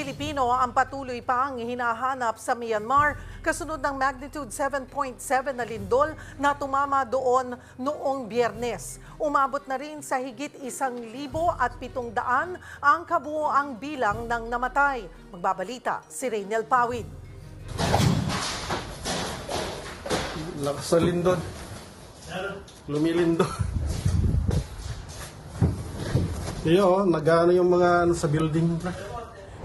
Pilipino ang patuloy pang hinahanap sa Myanmar kasunod ng magnitude 7.7 na lindol na tumama doon noong Biyernes. Umabot na rin sa higit 1,700 ang kabuoang bilang ng namatay. Magbabalita si Raynel Pawid. Lakas sa lindol. Lumilindol. Iyo, nag-ano yung mga sa building.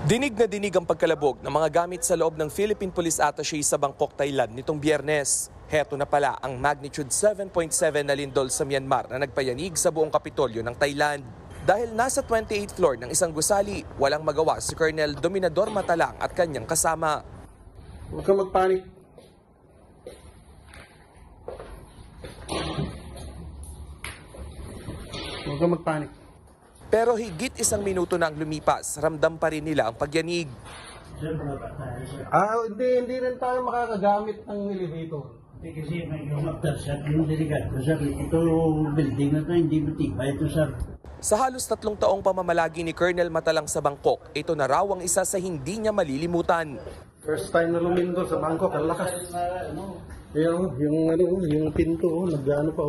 Dinig na dinig ang pagkalabog ng mga gamit sa loob ng Philippine Police Attaché sa Bangkok, Thailand nitong Biyernes. Heto na pala ang magnitude 7.7 na lindol sa Myanmar na nagpayanig sa buong Kapitolyo ng Thailand. Dahil nasa 28th floor ng isang gusali, walang magawa si Colonel Dominador Matalang at kanyang kasama. Huwag kang magpanik. Huwag kang magpanik. Pero higit 1 minuto na ang lumipas, ramdam pa rin nila ang pagyanig. Hindi rin tayo makakagamit ng elevator. Kasi may after sir, yung delikado sir, ito building na to hindi matibay ito sir. Sa halos 3 taong pamamalagi ni Colonel Matalang sa Bangkok, ito na raw ang isa sa hindi niya malilimutan. First time na lumindol sa Bangkok, ang lakas. Yung pinto, nag-ano pa.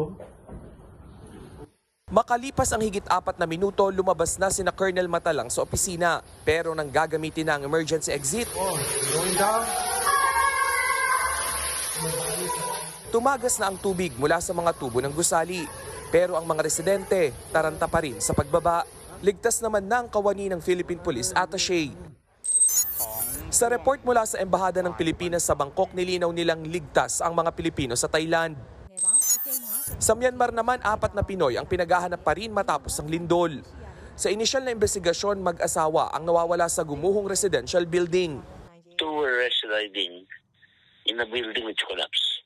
Makalipas ang higit 4 na minuto, lumabas na sina Colonel Matalang sa opisina. Pero nang gagamitin na ang emergency exit, Going down. tumagas na ang tubig mula sa mga tubo ng gusali. Pero ang mga residente, taranta pa rin sa pagbaba. Ligtas naman na ang kawani ng Philippine Police Attaché. Sa report mula sa Embahada ng Pilipinas sa Bangkok, nilinaw nilang ligtas ang mga Pilipino sa Thailand. Sa Myanmar naman, 4 na Pinoy ang pinaghahanap pa rin matapos ang lindol. Sa inisyal na investigasyon, mag-asawa ang nawawala sa gumuhong residential building. 2 were residing in a building which collapsed.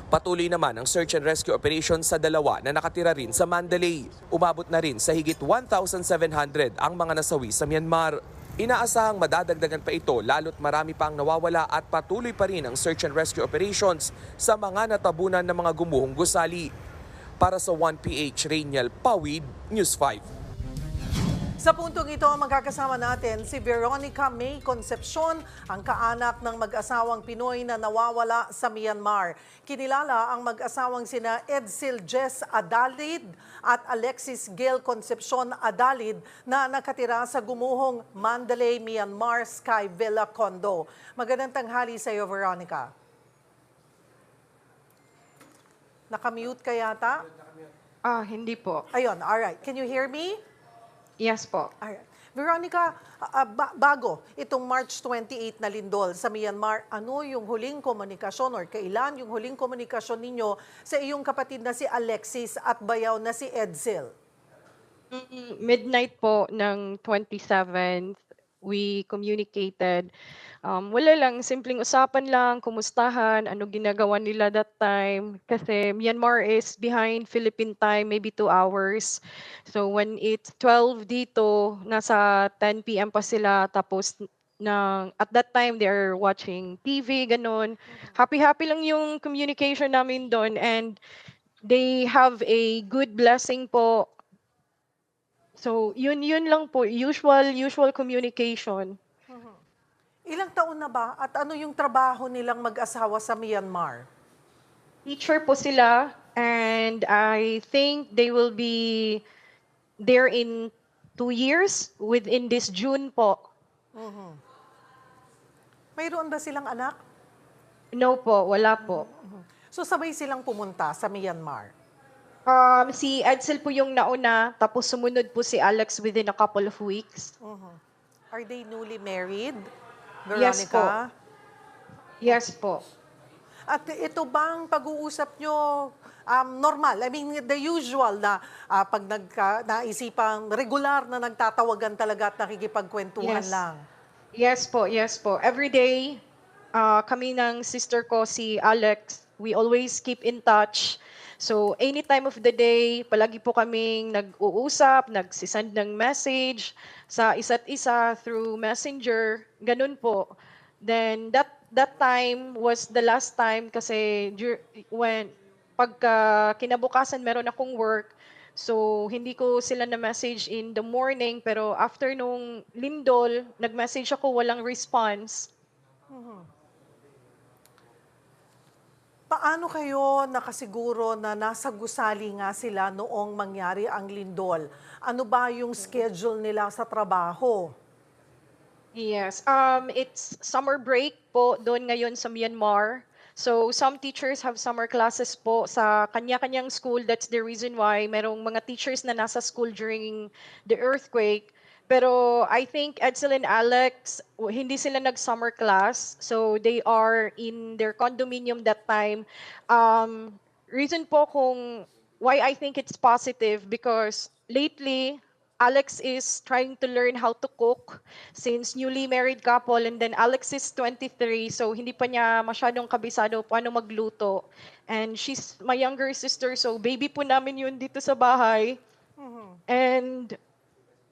Patuloy naman ang search and rescue operation sa 2 na nakatira rin sa Mandalay. Umabot na rin sa higit 1,700 ang mga nasawi sa Myanmar. Inaasahang madadagdagan pa ito lalo't marami pa ang nawawala at patuloy pa rin ang search and rescue operations sa mga natabunan ng mga gumuhong gusali. Para sa 1PH, Raynel Pawid, News 5. Sa puntong ito, magkakasama natin si Veronica May Concepcion, ang kaanak ng mag-asawang Pinoy na nawawala sa Myanmar. Kinilala ang mag-asawang sina Edsel Jess Adalid at Alexis Gail Concepcion Adalid na nakatira sa gumuhong Mandalay, Myanmar Sky Villa Condo. Magandang tanghali sa iyo, Veronica. Nakamute ka yata? Hindi po. Ayun, alright. Can you hear me? Yes po. Alright. Veronica, bago itong March 28 na lindol sa Myanmar, ano yung huling komunikasyon or kailan yung huling komunikasyon ninyo sa iyong kapatid na si Alexis at bayaw na si Edsel? Midnight po ng 27th, we communicated. Wala lang, simpleng usapan lang, kumustahan, ano ginagawa nila that time. Kasi Myanmar is behind Philippine time, maybe 2 hours. So when it's 12 dito, nasa 10 p.m. pa sila. Tapos at that time, they're watching TV, ganun. Happy-happy lang yung communication namin doon. And they have a good blessing po. So yun lang po, usual communication. Ilang taon na ba at ano yung trabaho nilang mag-asawa sa Myanmar? Teacher po sila, and I think they will be there in 2 years, within this June po. Mayroon ba silang anak? No po, wala po. So sabay silang pumunta sa Myanmar. Si Edsel po yung nauna, tapos sumunod po si Alex within a couple of weeks. Are they newly married, Yes po. Veronica? Yes po. At ito bang pag-uusap nyo normal? I mean, the usual na pag naisipang regular na nagtatawagan talaga at nakikipagkwentuhan Yes. lang. Yes po. Every day, kami ng sister ko, si Alex, we always keep in touch. So, any time of the day, palagi po kaming nag-uusap, nagsisend ng message sa isa't isa through Messenger. Ganun po. Then, that time was the last time kasi when pagka kinabukasan meron akong work, So, hindi ko sila na-message in the morning, pero after nung lindol, nag-message ako, walang response. Paano kayo nakasiguro na nasa gusali nga sila noong mangyari ang lindol? Ano ba yung schedule nila sa trabaho? Yes, it's summer break po doon ngayon sa Myanmar. So some teachers have summer classes po sa kanya-kanyang school. That's the reason why merong mga teachers na nasa school during the earthquake. Pero I think Edsel and Alex, hindi sila nag-summer class. So they are in their condominium that time. Reason po kung why I think it's positive because lately Alex is trying to learn how to cook since newly married couple, and then Alex is 23, so hindi pa niya masyadong kabisado paano magluto. And she's my younger sister, so baby po namin yun dito sa bahay. And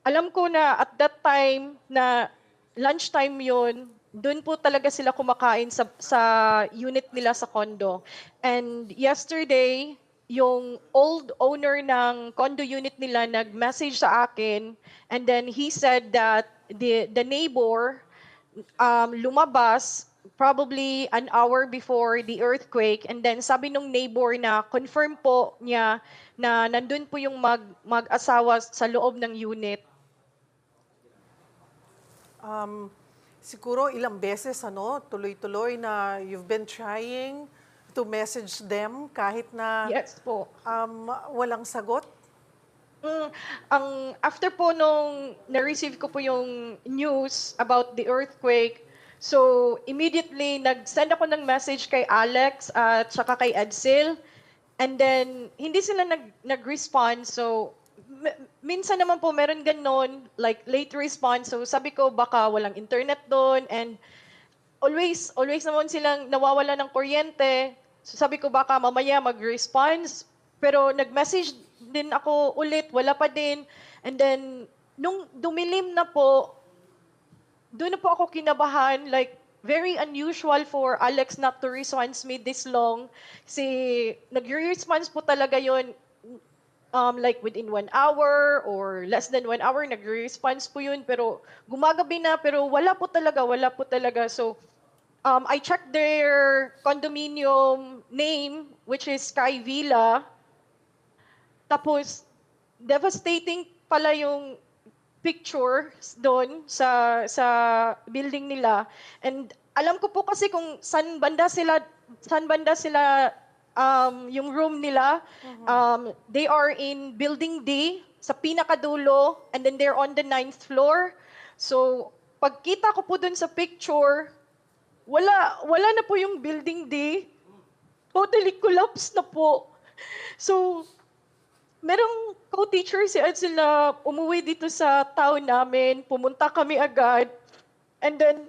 alam ko na at that time na lunchtime yun, doon po talaga sila kumakain sa unit nila sa condo. And yesterday, yung old owner ng condo unit nila nag-message sa akin, and then he said that the neighbor lumabas probably an hour before the earthquake, and then sabi nung neighbor na confirm po niya na nandun po yung mag-asawa sa loob ng unit. Siguro ilang beses tuloy-tuloy na you've been trying to message them kahit na Yes po. walang sagot? After po nung na-receive ko po yung news about the earthquake, so immediately nag-send ako ng message kay Alex at saka kay Edsel, and then hindi sila nag-respond. So minsan naman po meron ganon, like late response. So sabi ko baka walang internet doon, and always naman silang nawawala ng kuryente. So sabi ko baka mamaya mag-response. Pero nag-message din ako ulit, wala pa din. And then, nung dumilim na po, doon na po ako kinabahan. Like, very unusual for Alex not to respond me this long. Kasi nag-response po talaga yon like within 1 hour or less than 1 hour, nag-response po yun. Pero gumagabi na, pero wala po talaga. So, I checked their condominium name, which is Sky Villa. Tapos, devastating pala yung pictures doon sa building nila. And alam ko po kasi kung saan banda sila yung room nila. They are in building D sa pinakadulo, and then they're on the 9th floor. So, pagkita ko po doon sa picture, wala na po yung building D. Totally collapsed na po. So, merong co-teacher si Edsel na umuwi dito sa town namin. Pumunta kami agad. And then,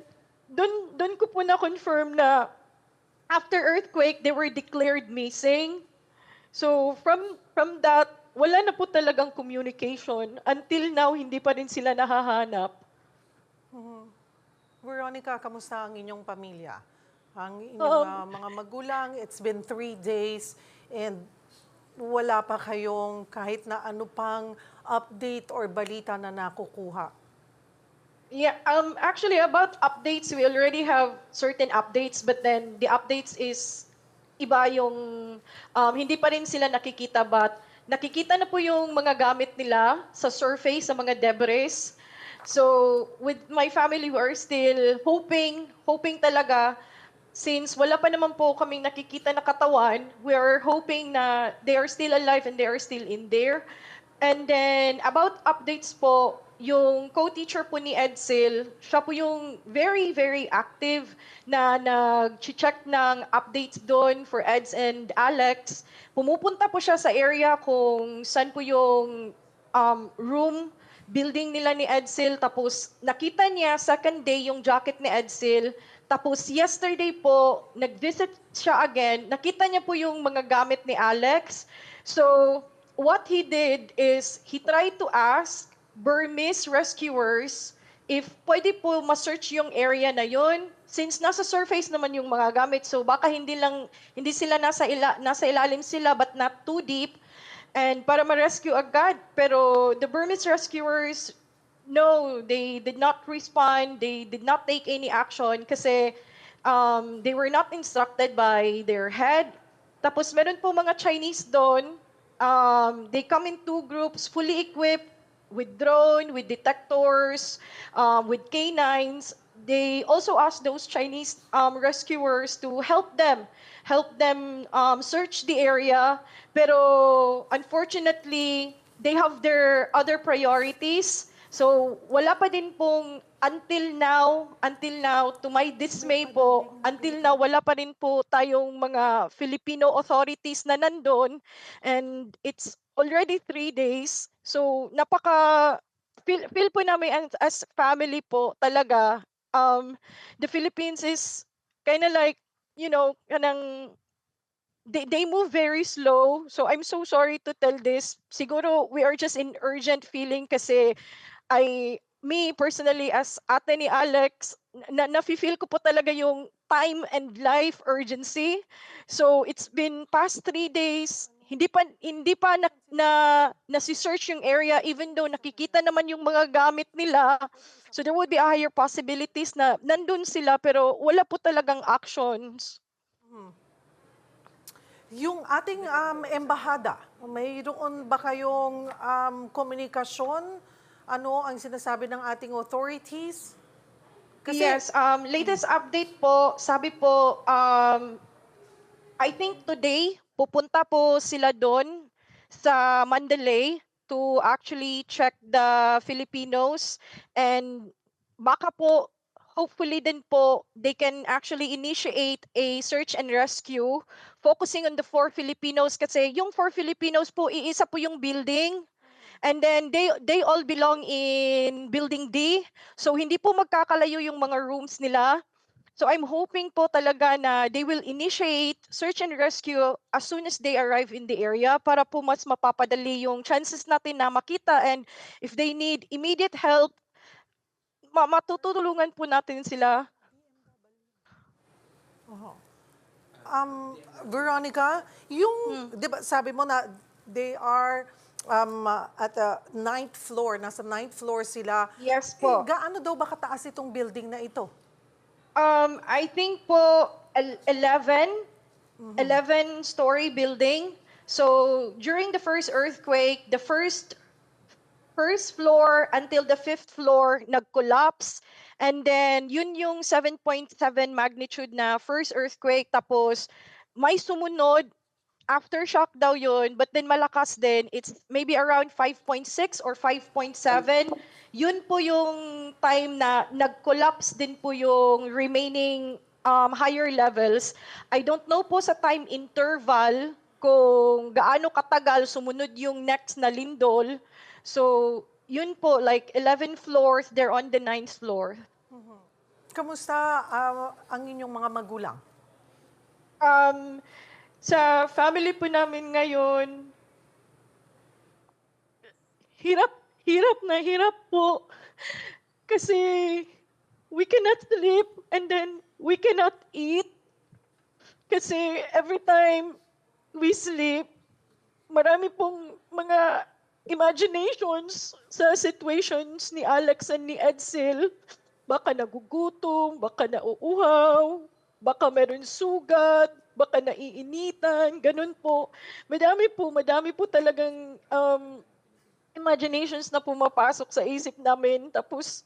doon ko po na-confirm na after earthquake, they were declared missing. So, from that, wala na po talagang communication. Until now, hindi pa rin sila nahahanap. Veronica, kamusta ang inyong pamilya? Ang inyong mga magulang, it's been 3 days and wala pa kayong kahit na ano pang update or balita na nakukuha. Yeah, actually about updates, we already have certain updates, but then the updates is iba yung hindi pa rin sila nakikita, but nakikita na po yung mga gamit nila sa surface, sa mga debris. So with my family, we are still hoping talaga, since wala pa naman po kaming nakikita na katawan, we are hoping na they are still alive and they are still in there. And then about updates po, yung co-teacher po ni Edsel, siya po yung very, very active na nag-check ng updates doon for Eds and Alex. Pumupunta po siya sa area kung saan po yung room, building nila ni Edsel. Tapos nakita niya second day yung jacket ni Edsel. Tapos yesterday po, nag-visit siya again. Nakita niya po yung mga gamit ni Alex. So what he did is he tried to ask Burmese rescuers if pwede po ma-search yung area na yon, since nasa surface naman yung mga gamit, so baka hindi sila nasa ilalim sila, but not too deep. and para ma-rescue agad. Pero the Burmese rescuers, no, they did not respond. They did not take any action kasi they were not instructed by their head. Tapos meron po mga Chinese doon. They come in two groups, fully equipped with drone, with detectors, with canines. They also asked those Chinese rescuers to help them search the area. Pero unfortunately, they have their other priorities. So wala pa din pong until now, to my dismay po, until now, wala pa rin po tayong mga Filipino authorities na nandun. And it's already 3 days. So feel po namin as family po talaga, the Philippines is kind of like, kanang they move very slow. So I'm so sorry to tell this. Siguro we are just in urgent feeling kasi me personally as ate ni Alex, nafe-feel ko po talaga yung time and life urgency. So it's been past 3 days, hindi pa nasi-search yung area even though nakikita naman yung mga gamit nila. So there would be a higher possibilities na nandun sila pero wala po talagang actions. Yung ating embahada, mayroon ba kayong komunikasyon? Ano ang sinasabi ng ating authorities? Yes, latest update po, sabi po, I think today, pupunta po sila doon sa Mandalay to actually check the Filipinos, and baka po, hopefully din po, they can actually initiate a search and rescue focusing on the 4 Filipinos kasi yung 4 Filipinos po, iisa po yung building. And then they all belong in building D. So hindi po magkakalayo yung mga rooms nila. So I'm hoping po talaga na they will initiate search and rescue as soon as they arrive in the area para po mas mapapadali yung chances natin na makita, and if they need immediate help, matutulungan po natin sila. Veronica, yung, di ba, sabi mo na they are at the 9th floor, nasa 9th floor sila. Yes po. Gaano daw ba kataas itong building na ito? I think po 11-story building. So during the first earthquake, the first floor until the 5th floor nag-collapse. And then yun yung 7.7 magnitude na first earthquake. Tapos may sumunod, aftershock daw yun, but then malakas din. It's maybe around 5.6 or 5.7. Yun po yung time na nag-collapse din po yung remaining higher levels. I don't know po sa time interval kung gaano katagal sumunod yung next na lindol. So, yun po, like 11 floors, they're on the 9th floor. Kamusta ang inyong mga magulang? Sa family po namin ngayon, hirap po. Kasi we cannot sleep and then we cannot eat. Kasi every time we sleep, marami pong mga imaginations sa situations ni Alex and ni Edsel. Baka nagugutom, baka nauuhaw, baka meron sugat, baka naiinitan, ganun po. Madami po talagang imaginations na pumapasok sa isip namin. Tapos,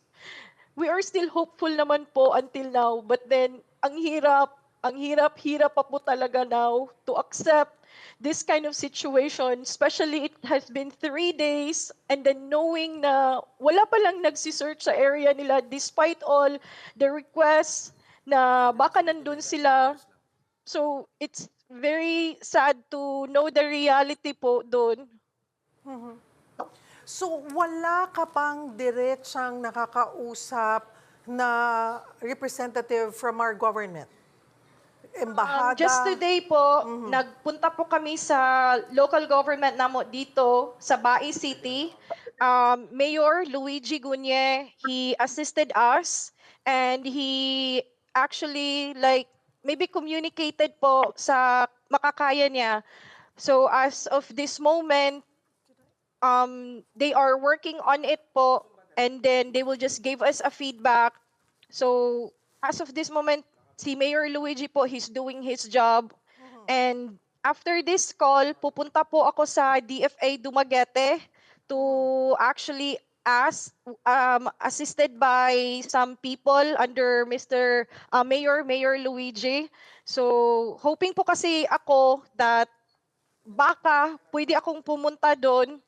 we are still hopeful naman po until now. But then, ang hirap pa po talaga now to accept this kind of situation. Especially, it has been 3 days. And then knowing na wala pa lang nagsisearch sa area nila despite all the requests na baka nandun sila. So, it's very sad to know the reality po doon. So, wala ka pang diretsang nakakausap na representative from our government? Embahada? Just today po, nagpunta po kami sa local government namo dito sa Bai City. Mayor Luigi Gunye, he assisted us and he actually maybe communicated po sa makakaya niya So as of this moment, they are working on it po, and then they will just give us a feedback. So as of this moment, si Mayor Luigi po, he's doing his job. And after this call, pupunta po ako sa DFA Dumaguete to actually ask, assisted by some people under Mayor Luigi. So hoping po kasi ako that baka pwede akong pumunta doon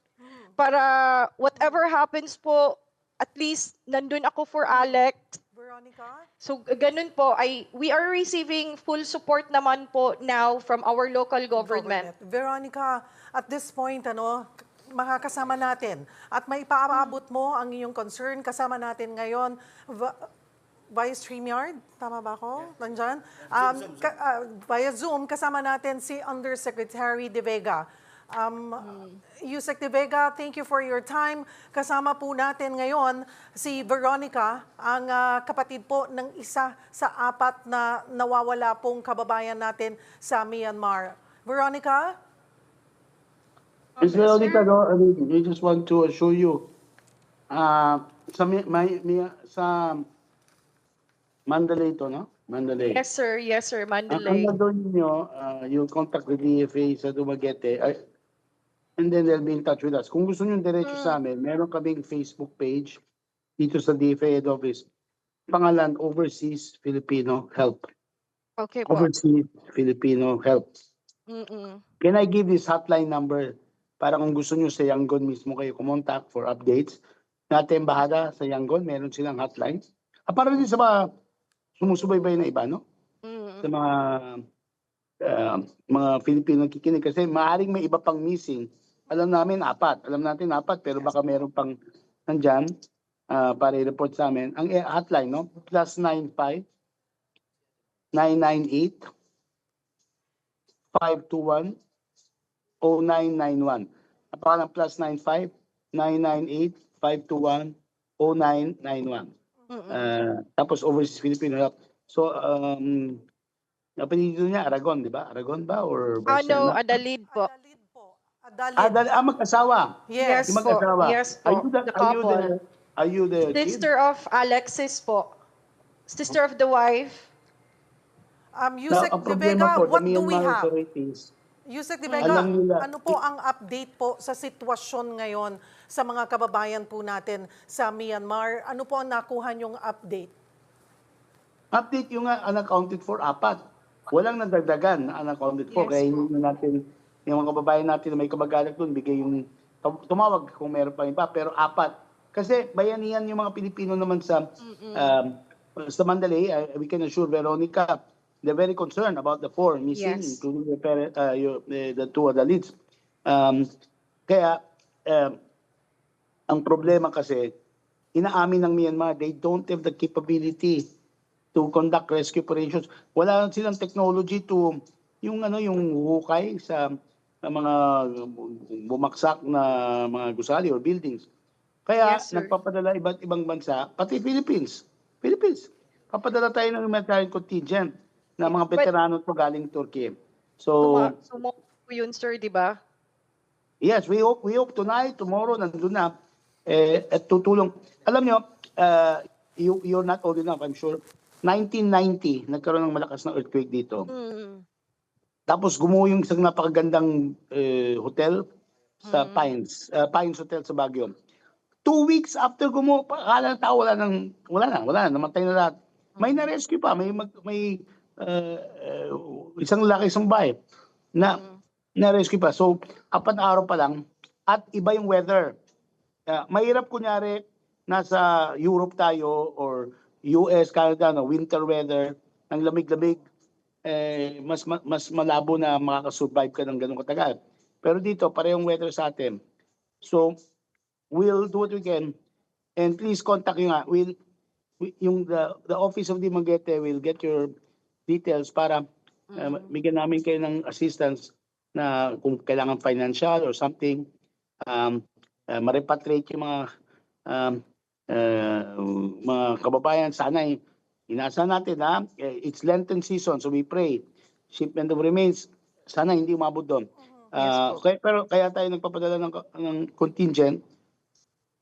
para whatever happens po, at least nandun ako for Alex. Veronica? So ganun po, we are receiving full support naman po now from our local government. Veronica, at this point, makakasama natin at may paabot mo ang iyong concern. Kasama natin ngayon, via StreamYard, tama ba ako? Nandyan? Via Zoom, kasama natin si Undersecretary De Vega. Yusek De Vega, thank you for your time. Kasama po natin ngayon si Veronica, ang kapatid po ng isa sa 4 na nawawala pong kababayan natin sa Myanmar. Veronica? Ms. Veronica, no, we just want to assure you, sa Mandalay to, no? Mandalay. Yes sir, Ang Mandalay. gagawin ninyo, you contact the DFA sa Dumaguete, and then they'll be in touch with us. Kung gusto nyo diretso sa amin, meron kaming Facebook page dito sa DFA head office. Pangalan, Overseas Filipino Help. Okay po. Overseas Filipino Help. Can I give this hotline number para kung gusto nyo sa Yangon mismo kayo kumontak for updates? Natin bahada sa Yangon, meron silang hotline. Para din sa mga sumusubaybay na iba, no? Sa mga Filipino nakikinig kasi maaaring may iba pang missing. Alam natin 4, pero baka meron pang nandyan para i-report sa amin. Ang hotline, no? +95 998 521 0991. Napaka ng +95 998 521 0991. Tapos Overseas Filipino Help. So, napanido niya, Aragon, di ba? Aragon ba? Or No, Barcelona? Adalid po. Magkasawa. Yes. Yung magkasawa. Yes po, the couple. Are you the kid? Sister of Alexis po. Sister of the wife. Yusek Ang De problema Vega, po, the what do we Myanmar have? authorities, Yusek De Vega, alam nila- ano po ang update po sa sitwasyon ngayon sa mga kababayan po natin sa Myanmar? Ano po ang nakuha niyong update? update yung unaccounted for 4. Walang nadagdagan na unaccounted for. Yes, Kaya hindi natin, yung mga kababayan natin na may kamag-anak doon, bigay yung tumawag kung meron pa iba. Pero 4. Kasi bayanihan yung mga Pilipino naman sa Mandalay. We can assure Veronica, they're very concerned about the 4 missing, Yes. including the 2 other leads. Kaya, ang problema kasi, inaamin ng Myanmar, they don't have the capability to conduct rescue operations. Wala silang technology to yung hukay sa mga bumaksak na mga gusali or buildings. Kaya Yes, sir. nagpapadala iba't ibang bansa, pati Philippines. Papadala tayo ng humanitarian contingent na mga veterano to galing Turkey. So, Sumo po yun sir, di ba? yes, we hope tonight, tomorrow, nandun na, at tutulong. Alam nyo, you're not old enough, I'm sure. 1990, nagkaroon ng malakas na earthquake dito. Tapos gumuho yung isang napakagandang hotel sa Pines Hotel sa Baguio. 2 weeks after gumuho, akala ng tao wala na, namatay na lahat. May na-rescue pa, may isang laki sumbay na na-rescue pa. So, 4 na araw pa lang at iba yung weather. Mahirap kunyari nasa Europe tayo or US, Canada, winter weather, ang lamig-lamig, mas malabo na makakasurvive ka ng ganun katagal. Pero dito, parehong weather sa atin. So, we'll do what we can. And please contact nyo nga. The Office of Dumaguete will get your details para bigyan namin kayo ng assistance na kung kailangan financial or something, ma-repatriate yung mga kababayan. Sana inasa natin it's Lenten season, so we pray shipment of remains sana hindi umabot doon. po. Pero kaya tayo nagpapadala ng contingent.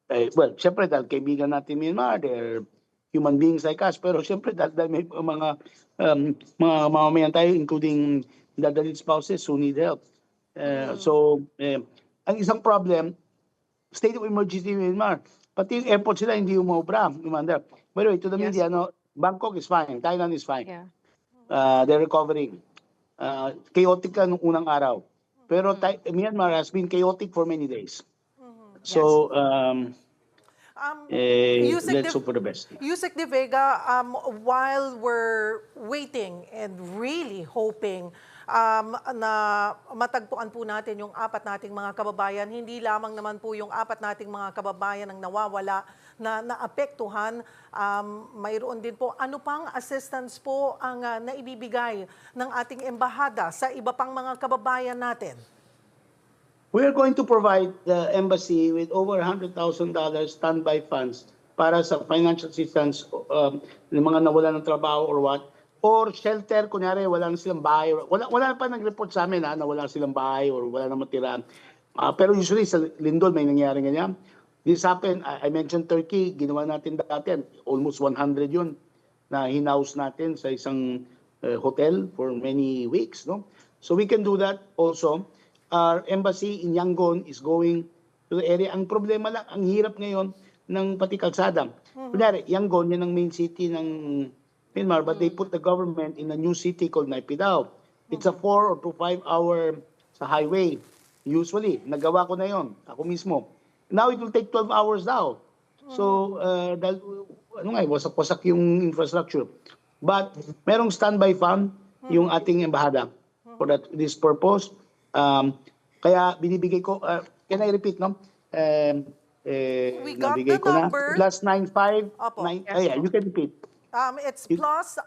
Well, syempre dahil kaibigan natin Myanmar, they're human beings like us. Pero syempre dahil may mga mamamayan tayo, including dadalhin spouses who need help. Ang isang problem, state of emergency in Myanmar. Pati yung airport sila hindi umobra, Commander. By the way, to the Yes. media, Bangkok is fine, Thailand is fine. Yeah. They're recovering. Chaotic ka nung unang araw. Pero Myanmar has been chaotic for many days. So, Yusek let's De- hope for the best. Yusek De Vega, while we're waiting and really hoping na matagpuan po natin yung apat nating mga kababayan, hindi lamang naman po yung apat nating mga kababayan ang nawawala na naapektuhan, mayroon din po ano pang assistance po ang naibibigay ng ating embahada sa iba pang mga kababayan natin? We are going to provide the embassy with over $100,000 standby funds para sa financial assistance ng mga nawala ng trabaho or what. Or shelter, kunyari wala na silang bahay. Wala pa nag-report sa amin na wala silang bahay or wala na matira. Pero usually sa Lindol may nangyari ganyan. This happened, I mentioned Turkey, ginawa natin dati, almost 100 yun na hinaus natin sa isang hotel for many weeks. No? So we can do that also. Our embassy in Yangon is going to the area. Ang problema lang, ang hirap ngayon ng pati kalsada. Kunyari, Yangon, yan ang main city ng Myanmar, but they put the government in a new city called Naypyidaw. It's a 4 or to 5 hour sa highway. Usually, nagawa ko na yon, ako mismo. Now it will take 12 hours now. So, wasak-wasak yung infrastructure. But merong standby fund yung ating embahada for this purpose. Kaya binibigay ko, can I repeat, no? We got the Nabigay ko na. number. Plus 95. Opo. Yeah, you can repeat. It's plus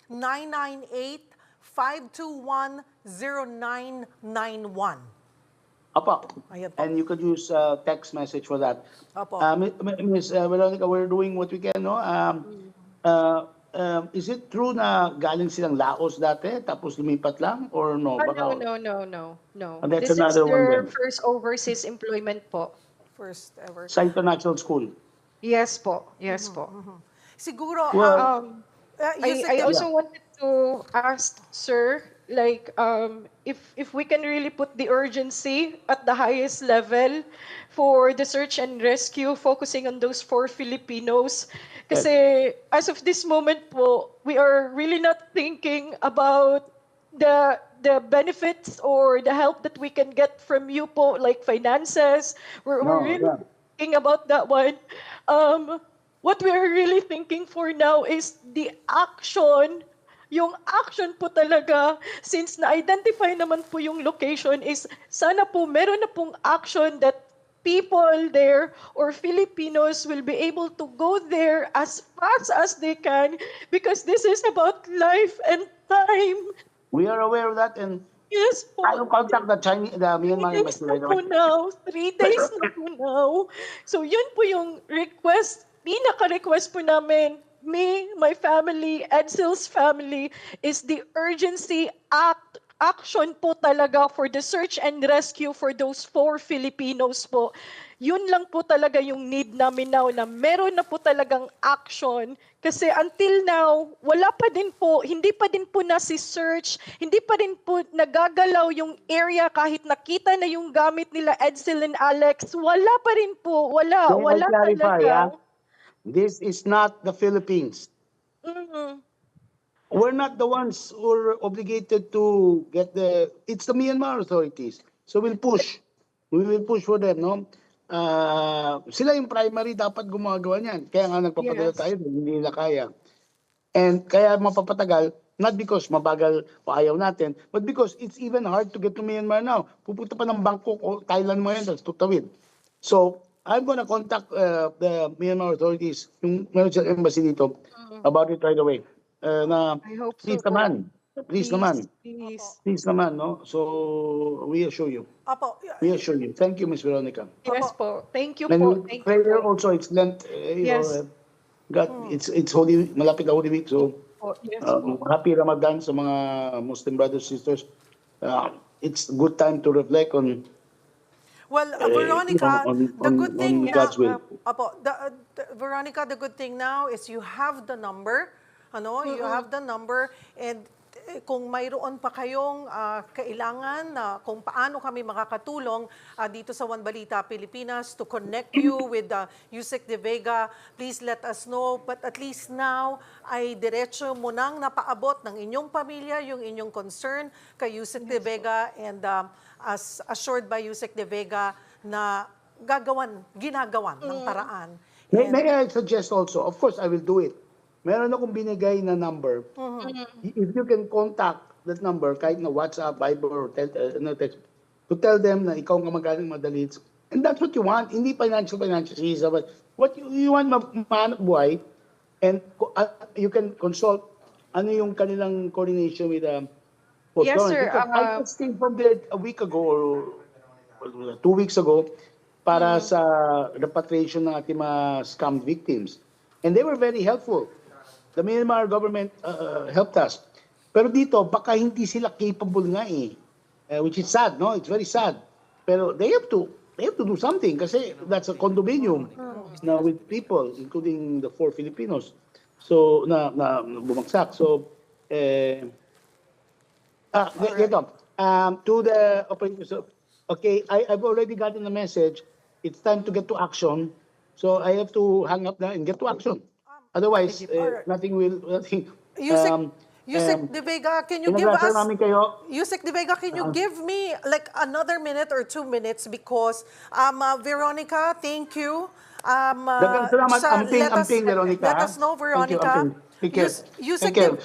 95-998-521-0991. Apo. Ayan po. And you could use text message for that. Opo. Ms. Veronica, we're doing what we can, no? Is it true na galing silang Laos dati, tapos lumipat lang, or no? Baka- No. And that's This is another one their then. first overseas employment po. First ever. Sa international school. Yes po. Siguro, Well, Yusek I De- also wanted to ask, sir, like, if we can really put the urgency at the highest level for the search and rescue, focusing on those 4 Filipinos. Kasi as of this moment po, we are really not thinking about the benefits or the help that we can get from you po, like finances. We're really thinking about that one. What we're really thinking for now is the action. Yung action po talaga, since na-identify naman po yung location, is sana po meron na pong action that people there or Filipinos will be able to go there as fast as they can, because this is about life and time. we are aware of that, and Yes po. I will contact the Myanmar 3 days embassy na right po away. now. 3 days na po now. So yun po yung request, pinaka-request po namin, me, my family, Edsel's family, is the urgency action po talaga for the search and rescue for those 4 Filipinos po. Yun lang po talaga yung need namin now, na meron na po talagang action. Kasi until now, wala pa din po, hindi pa din po search, hindi pa din po nagagalaw yung area kahit nakita na yung gamit nila Edsel and Alex. Wala pa rin po, Can I wala clarify, talaga. This is not the Philippines. Mhm. We're not the ones who are obligated to get it's the Myanmar authorities. So we'll push. We will push for them, no? Sila yung primary dapat gumagawa niyan. Kaya nga nagpapadala Yes. tayo, hindi nila kaya. And kaya mapapatagal, not because mabagal o ayaw natin, but because it's even hard to get to Myanmar now. Pupunta pa ng Bangkok o Thailand mo yan, that's tutawid. So, I'm gonna contact the Myanmar authorities, yung meron siya embassy dito, about it right away. I hope so Please po. naman. Please naman. Please. Please naman, no? So, we assure you. Opo, We assure you. Thank you, Ms. Veronica. Yes po. Thank you And po. Thank you prayer po. also, it's Lent. Yes. God, it's Holy, malapit na Holy Week. So, Yes po. happy Ramadan sa mga Muslim brothers, sisters. it's a good time to reflect on Well, Veronica, on- the good on thing God's will. Veronica, the good thing now is you have the number, you have the number, and kung mayroon pa kayong kailangan na kung paano kami makakatulong dito sa One Balita Pilipinas to connect you with Yusek De Vega, please let us know. But at least now ay diretso mo nang napaabot ng inyong pamilya yung inyong concern kay Yusek De Vega, and as assured by Yusek De Vega na ginagawan ng paraan. May I suggest also, of course, I will do it. Meron akong binigay na number. If you can contact that number, kahit na WhatsApp, Viber, or text, to tell them na ikaw ang kamag-anak madalitz. And that's what you want. Hindi financial sisa, but what you want mahanap buhay, and you can consult ano yung kanilang coordination with Yes, sir. Because I just came from there a week ago or 2 weeks ago para sa repatriation ng ating mga scam victims. And they were very helpful. The Myanmar government helped us. Pero dito, baka hindi sila capable nga which is sad, no? It's very sad. Pero they have to do something kasi that's a condominium na with people, including the 4 Filipinos. So, na bumagsak. So, to the operators, okay, I've already gotten a message. It's time to get to action. So I have to hang up now and get to action. Otherwise, nothing. Yusek De Vega, can you give Pinagrasa us... namin kayo. Yusek De Vega, can you give me like another minute or 2 minutes because Veronica, thank you. Dagang salamat, amping, Veronica. Let us know, Thank you, Veronica. amping. Take care. Yusek Take care.